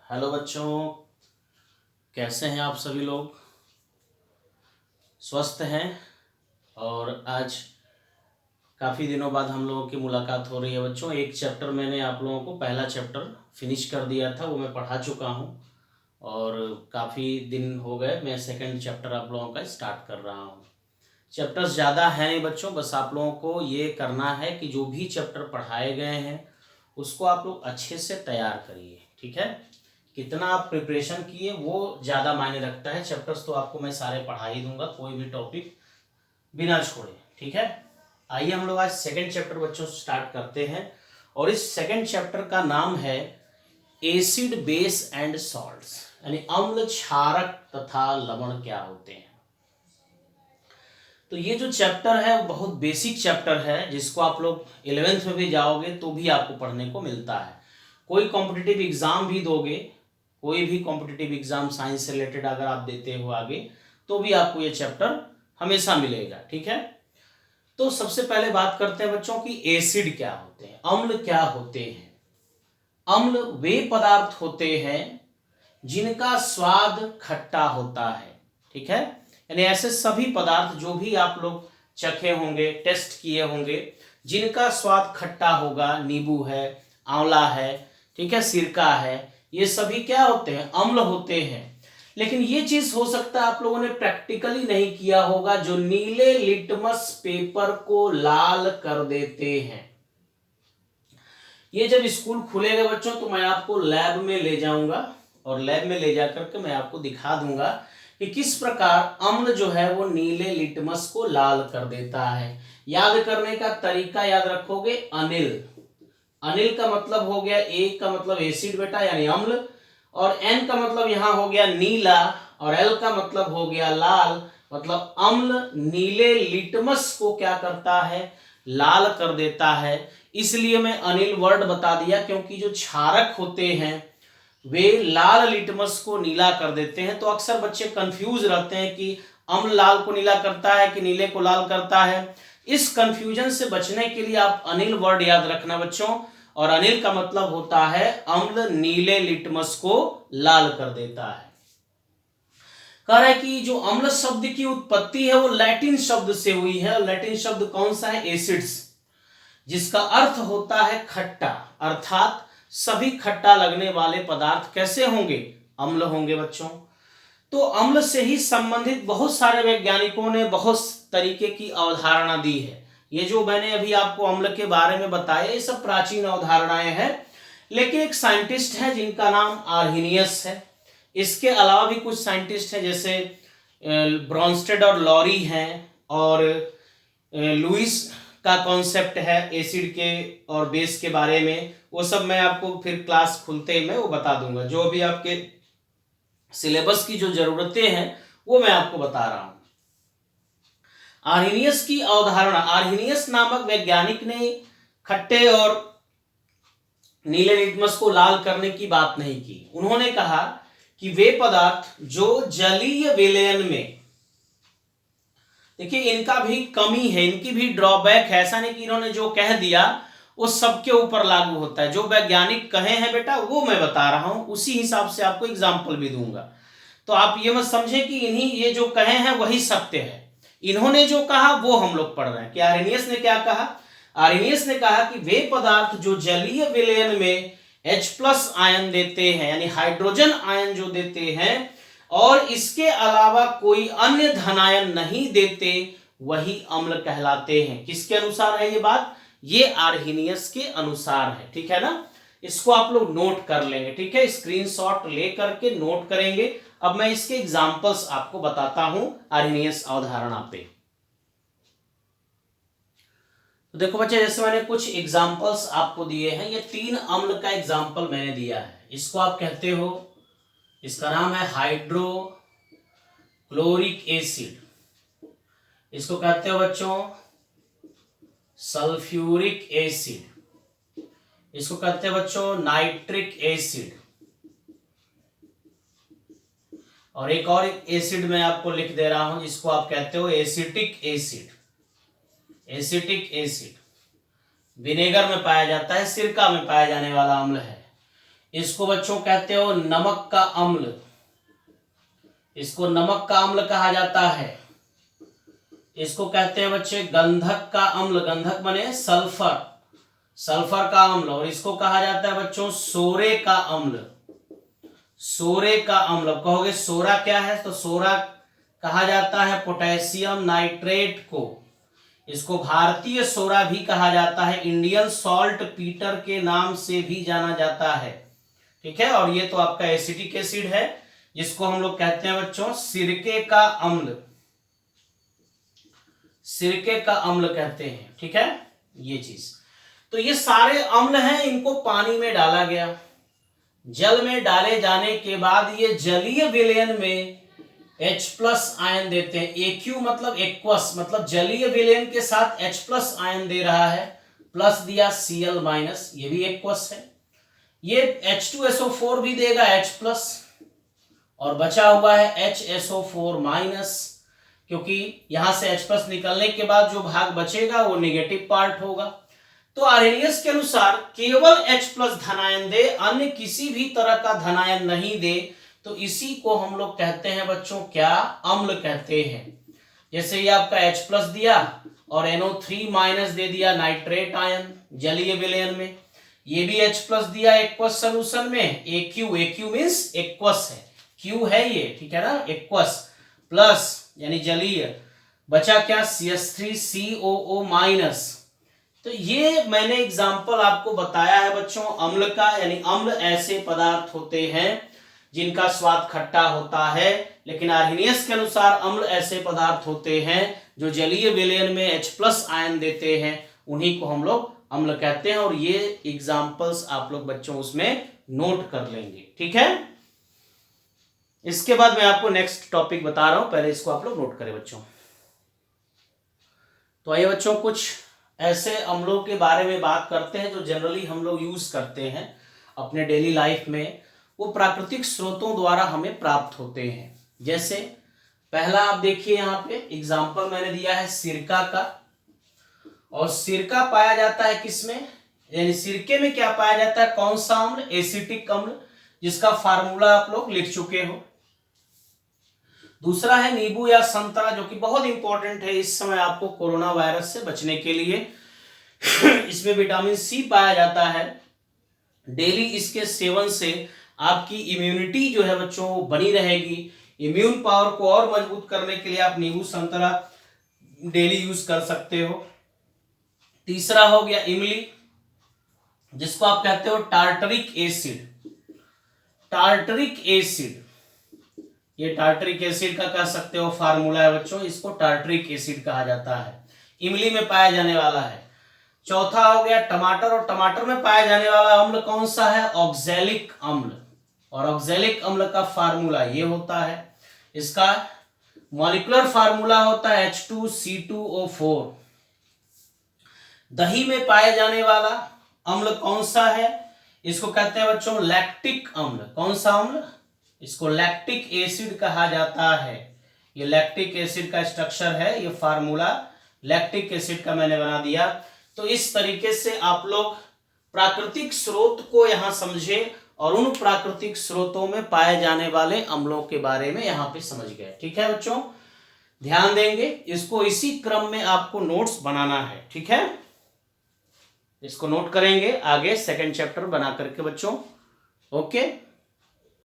Hello बच्चों, कैसे हैं आप सभी लोग? स्वस्थ हैं? और आज काफ़ी दिनों बाद हम लोगों की मुलाकात हो रही है बच्चों। एक चैप्टर मैंने आप लोगों को पहला चैप्टर फिनिश कर दिया था, वो मैं पढ़ा चुका हूँ। और काफ़ी दिन हो गए, मैं सेकंड चैप्टर आप लोगों का स्टार्ट कर रहा हूँ। चैप्टर्स ज़्यादा हैं नहीं बच्चों, बस आप लोगों को ये करना है कि जो भी चैप्टर पढ़ाए गए हैं उसको आप लोग अच्छे से तैयार करिए, ठीक है। कितना आप प्रिपरेशन किए वो ज़्यादा मायने रखता है। चैप्टर्स तो आपको मैं सारे पढ़ा ही दूंगा, कोई भी टॉपिक बिना छोड़े, ठीक है। आइए हम लोग आज सेकंड चैप्टर बच्चों स्टार्ट करते हैं। और इस सेकंड चैप्टर का नाम है एसिड बेस एंड सॉल्ट्स, यानी अम्ल क्षारक तथा लवण क्या होते हैं। तो ये जो चैप्टर है वो बहुत बेसिक चैप्टर है, जिसको आप लोग 11th में भी जाओगे तो भी आपको पढ़ने को मिलता है। कोई कॉम्पिटिटिव एग्जाम भी दोगे, कोई भी कॉम्पिटिटिव एग्जाम साइंस से रिलेटेड अगर आप देते हो आगे, तो भी आपको ये चैप्टर हमेशा मिलेगा, ठीक है। तो सबसे पहले बात करते हैं बच्चों की एसिड क्या होते हैं, अम्ल क्या होते हैं। अम्ल वे पदार्थ होते हैं जिनका स्वाद खट्टा होता है, ठीक है। यानी ऐसे सभी पदार्थ जो भी आप लोग चखे होंगे, टेस्ट किए होंगे, जिनका स्वाद खट्टा होगा, नींबू है, आंवला है, ठीक है, सिरका है, ये सभी क्या होते हैं, अम्ल होते हैं। लेकिन ये चीज हो सकता है आप लोगों ने प्रैक्टिकली नहीं किया होगा, जो नीले लिटमस पेपर को लाल कर देते हैं। ये जब स्कूल खुलेगा बच्चों तो मैं आपको लैब में ले जाऊंगा, और लैब में ले जाकर के मैं आपको दिखा दूंगा कि किस प्रकार अम्ल जो है वो नीले लिटमस को लाल कर देता है। याद करने का तरीका याद रखोगे, अनिल, अनिल का मतलब हो गया, ए का मतलब एसिड बेटा यानी अम्ल, और एन का मतलब यहां हो गया नीला, और एल का मतलब हो गया लाल। मतलब अम्ल नीले लिटमस को क्या करता है, लाल कर देता है। इसलिए मैं अनिल वर्ड बता दिया, क्योंकि जो क्षारक होते हैं वे लाल लिटमस को नीला कर देते हैं। तो अक्सर बच्चे कंफ्यूज रहते हैं कि अम्ल लाल को नीला करता है कि नीले को लाल करता है। इस कंफ्यूजन से बचने के लिए आप अनिल वर्ड याद रखना बच्चों, और अनिल का मतलब होता है अम्ल नीले लिटमस को लाल कर देता है। कह रहा है कि जो अम्ल शब्द की उत्पत्ति है वो लैटिन शब्द से हुई है। और लैटिन शब्द कौन सा है, एसिड्स, जिसका अर्थ होता है खट्टा। अर्थात सभी खट्टा लगने वाले पदार्थ कैसे होंगे, अम्ल होंगे बच्चों। तो अम्ल से ही संबंधित बहुत सारे वैज्ञानिकों ने बहुत तरीके की अवधारणा दी है। ये जो मैंने अभी आपको अम्ल के बारे में बताया ये सब प्राचीन अवधारणाएं हैं। लेकिन एक साइंटिस्ट है जिनका नाम आर्हिनियस है। इसके अलावा भी कुछ साइंटिस्ट हैं, जैसे ब्रॉन्स्टेड और लॉरी हैं, और लुइस का कॉन्सेप्ट है एसिड के और बेस के बारे में। वो सब मैं आपको फिर क्लास खुलते ही मैं वो बता दूंगा। जो भी आपके सिलेबस की जो जरूरतें हैं वो मैं आपको बता रहा हूं। आर्हिनियस की अवधारणा, आर्हिनियस नामक वैज्ञानिक ने खट्टे और नीले लिटमस को लाल करने की बात नहीं की। उन्होंने कहा कि वे पदार्थ जो जलीय विलयन में, देखिए इनका भी कमी है, इनकी भी ड्रॉबैक है। ऐसा नहीं कि इन्होंने जो कह दिया वो सबके ऊपर लागू होता है। जो वैज्ञानिक कहे हैं बेटा वो मैं बता रहा हूं, उसी हिसाब से आपको एग्जाम्पल भी दूंगा। तो आप ये मत समझे कि इन्हीं ये जो कहे हैं वही सत्य है। इन्होंने जो कहा वो हम लोग पढ़ रहे हैं कि आर्हेनियस ने क्या कहा। आर्हेनियस ने कहा कि वे पदार्थ जो जलीय विलयन में H+ आयन देते हैं, यानी हाइड्रोजन आयन जो देते हैं, और इसके अलावा कोई अन्य धनायन नहीं देते, वही अम्ल कहलाते हैं। किसके अनुसार है ये बात, ये आर्हिनियस के अनुसार है, ठीक है ना। इसको आप लोग नोट कर लेंगे, ठीक है, स्क्रीनशॉट लेकर के नोट करेंगे। अब मैं इसके एग्जांपल्स आपको बताता हूं आर्हिनियस अवधारणा पे। तो देखो बच्चे, जैसे मैंने कुछ एग्जांपल्स आपको दिए हैं, ये 3 अम्ल का एग्जांपल मैंने दिया है। इसको आप कहते हो, इसका नाम है हाइड्रोक्लोरिक एसिड, इसको कहते हो बच्चों सल्फ्यूरिक एसिड, इसको कहते हैं बच्चों नाइट्रिक एसिड, और एक और एसिड मैं आपको लिख दे रहा हूं जिसको आप कहते हो acetic acid. Acetic acid vinegar में पाया जाता है, सिरका में पाया जाने वाला अम्ल है। इसको बच्चों कहते हो नमक का अम्ल, इसको नमक का अम्ल कहा जाता है। इसको कहते हैं बच्चे गंधक का अम्ल, गंधक बने सल्फर, सल्फर का अम्ल। और इसको कहा जाता है बच्चों सोरे का अम्ल, सोरे का अम्ल। कहोगे सोरा क्या है, तो सोरा कहा जाता है पोटेशियम नाइट्रेट को। इसको भारतीय सोरा भी कहा जाता है, इंडियन सॉल्ट पीटर के नाम से भी जाना जाता है। ठीक है, और ये तो आपका एसिटिक एसिड है, जिसको हम लोग कहते हैं बच्चों सिरके का अम्ल, सिरके का अम्ल कहते हैं। ठीक है, ये चीज। तो ये सारे अम्ल हैं, इनको पानी में डाला गया, जल में डाले जाने के बाद ये जलीय विलयन में H+ आयन देते हैं। AQ मतलब एक्वस, मतलब जलीय विलयन के साथ H+ आयन दे रहा है, प्लस दिया Cl-, ये भी एक्वस है। ये H2SO4 भी देगा H+, और बचा हुआ है HSO4-, क्योंकि यहां से H+ निकलने के बाद जो भाग बचेगा वो नेगेटिव पार्ट होगा। तो आर्हेनियस के अनुसार केवल H+ धनायन दे, अन्य किसी भी तरह का धनायन नहीं दे, तो इसी को हम लोग कहते हैं बच्चों क्या, अम्ल कहते हैं। जैसे ये आपका H+ दिया और NO3- दे दिया नाइट्रेट आयन जलीय विलयन में, ये भी H+ दिया एक्वस सोल्यूशन में, AQ मींस एक्वस है, Q है ये, ठीक है ना, एक्वस प्लस यानी जलीय, बचा क्या CH3COO-। तो ये मैंने एग्जाम्पल आपको बताया है बच्चों अम्ल का, यानी अम्ल ऐसे पदार्थ होते हैं जिनका स्वाद खट्टा होता है, लेकिन आर्हेनियस के अनुसार अम्ल ऐसे पदार्थ होते हैं जो जलीय विलयन में H+ आयन देते हैं, उन्हीं को हम लोग अम्ल कहते हैं। और ये एग्जाम्पल्स आप लोग बच्चों उसमें नोट कर लेंगे। ठीक है, इसके बाद मैं आपको नेक्स्ट टॉपिक बता रहा हूं, पहले इसको आप लोग नोट करें बच्चों। तो आइए बच्चों कुछ ऐसे अम्लों के बारे में बात करते हैं जो जनरली हम लोग यूज करते हैं अपने डेली लाइफ में, वो प्राकृतिक स्रोतों द्वारा हमें प्राप्त होते हैं। जैसे पहला आप देखिए यहाँ पे एग्जाम्पल मैंने दिया है सिरका का, और सिरका पाया जाता है किसमें, यानी सिरके में क्या पाया जाता है, कौन सा अम्ल, एसिटिक अम्ल, जिसका फार्मूला आप लोग लिख चुके हो। दूसरा है नींबू या संतरा, जो कि बहुत इंपॉर्टेंट है इस समय आपको कोरोना वायरस से बचने के लिए। इसमें विटामिन सी पाया जाता है, डेली इसके सेवन से आपकी इम्यूनिटी जो है बच्चों बनी रहेगी। इम्यून पावर को और मजबूत करने के लिए आप नींबू संतरा डेली यूज कर सकते हो। तीसरा हो गया इमली, जिसको आप कहते हो टार्टरिक एसिड, टार्टरिक एसिड, ये टार्टरिक एसिड का कह सकते हो फार्मूला है बच्चों, इसको टार्टरिक एसिड कहा जाता है, इमली में पाया जाने वाला है। चौथा हो गया टमाटर, और टमाटर में पाया जाने वाला अम्ल कौन सा है, ऑक्सैलिक अम्ल, और ऑक्सैलिक अम्ल का फार्मूला ये होता है, इसका मॉलिक्यूलर फार्मूला होता है H2C2O4। दही में पाए जाने वाला अम्ल कौन सा है, इसको कहते हैं बच्चों लैक्टिक अम्ल। कौन सा अम्ल, इसको लैक्टिक एसिड कहा जाता है। ये लैक्टिक एसिड का स्ट्रक्चर है, ये फार्मूला लैक्टिक एसिड का मैंने बना दिया। तो इस तरीके से आप लोग प्राकृतिक स्रोत को यहां समझे और उन प्राकृतिक स्रोतों में पाए जाने वाले अम्लों के बारे में यहां पे समझ गए। ठीक है बच्चों, ध्यान देंगे, इसको इसी क्रम में आपको नोट्स बनाना है। ठीक है, इसको नोट करेंगे आगे सेकंड चैप्टर बना करके बच्चों। ओके।